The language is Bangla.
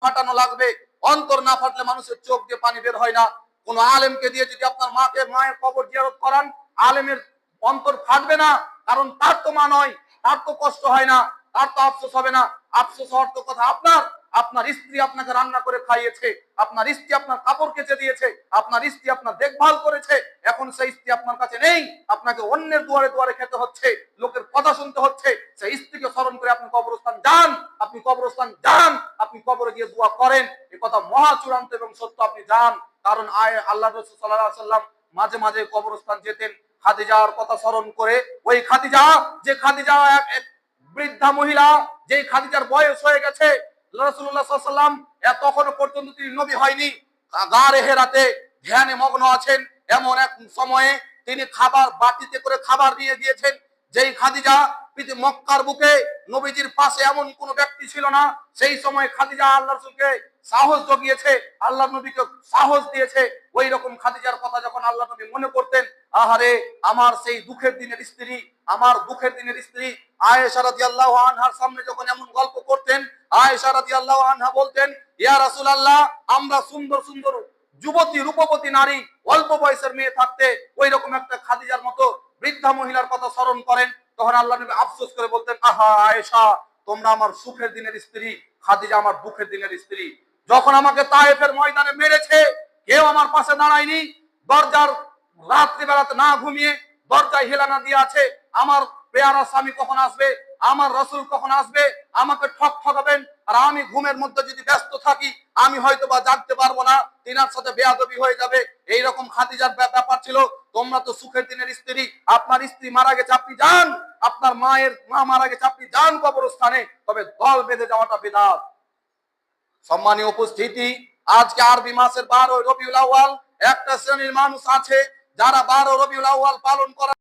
ফাটানো লাগবে। অন্তর না ফাটলে মানুষের চোখ দিয়ে পানি বের হয় না। কোন আলেমকে দিয়ে যদি আপনার মায়ের কবর জিয়ারত করান, আলেমের অন্তর ফাটবে না, কারণ তার তো মা নয়, তার তো কষ্ট হয় না, তার তো আফসোস হবে না। আফসোস হওয়ার তো কথা আপনার। আপনার স্ত্রী আপনাকে রান্না করে খাইয়েছে, আপনার স্ত্রী আপনার কাপড় কেচে দিয়েছে, আপনার স্ত্রী আপনার দেখভাল করেছে। এখন সেই স্ত্রী আপনার কাছে নেই, আপনাকে অন্যের দুয়ারে দুয়ারে খেতে হচ্ছে, লোকের কথা শুনতে হচ্ছে। সেই স্ত্রীকে স্মরণ করে আপনি কবরস্থান যান, আপনি কবরস্থান যান, আপনি কবরে গিয়ে দোয়া করেন। এই কথা মহা চূড়ান্ত এবং সত্য। আপনি যান, কারণ আল্লাহ রাসূল সাল্লাল্লাহু আলাইহি ওয়াসাল্লাম মাঝে মাঝে কবরস্থান যেতেন খাদিজার কথা স্মরণ করে। ওই খাদিজা, যে খাদিজা এক বৃদ্ধা মহিলা, যেই খাদিজার বয়স হয়ে গেছে, রাসূলুল্লাহ সাল্লাল্লাহু আলাইহি ওয়াসাল্লাম তখনও পর্যন্ত তিনি নবী হয়নি, গারে হেরাতে ধ্যানে মগ্ন আছেন। এমন এক সময়ে তিনি খাবার বাটিতে করে খাবার নিয়ে গিয়েছেন। যেই খাদিজা মক্কার বুকে নবীজির পাশে এমন কোন ব্যক্তি ছিল না, সেই সময় খাদিজা আল্লাহ রাসূলকে সাহস জগিয়েছে, আল্লাহ নবীকে সাহস দিয়েছে। ওই রকম খাদিজার কথা যখন আল্লাহ নবী মনে করতেন, আহারে আমার সেই দুঃখের দিনের স্ত্রী, আমার দুঃখের দিনের স্ত্রী আয়েশা রাদিয়াল্লাহু আনহার সামনে যখন এমন গল্প করতেন, আয়েশা রাদিয়াল্লাহু আনহা বলতেন, ইয়া রাসূলুল্লাহ, আমরা সুন্দর সুন্দর যুবতী রূপবতী নারী, অল্প বয়সের মেয়ে থাকতে ওই রকম একটা খাদিজার মতো বৃদ্ধা মহিলার কথা স্মরণ করেন। তখন আল্লাহ নবী আফসোস করে বলতেন, আহা আয়েশা, তোমরা আমার সুখের দিনের স্ত্রী, খাদিজা আমার দুঃখের দিনের স্ত্রী। যখন আমাকে তায়েফের ময়দানে মেরেছে, কেউ আমার পাশে দাঁড়ায়নি। দরজার রাত্রি বেলাতে না ঘুমিয়ে দরজায় হেলানা দিয়ে আছে, আমার পেয়ারা স্বামী কখন আসবে, আমার রাসূল কখন আসবে, আমাকে ঠকাবেন। আর আমি ঘুমের মধ্যে যদি ব্যস্ত থাকি, আমি হয়তো বা জাগতে পারবো না, তিনার সাথে বেয়াদবি হয়ে যাবে। এইরকম খাদিজার ব্যাপার ছিল। তোমরা তো সুখের দিনের স্ত্রী, আপনার স্ত্রী মারা গেছে, আপনি যান, আপনার মায়ের মা মারা গেছে, আপনি যান কবরস্থানে, তবে দল বেঁধে যাওয়াটা বিদআত। সম্মানীয় উপস্থিতি, আজকে আরবি মাসের 12 রবিউল আউয়াল। একটা শ্রেণীর মানুষ আছে যারা 12 রবিউল আউয়াল পালন করা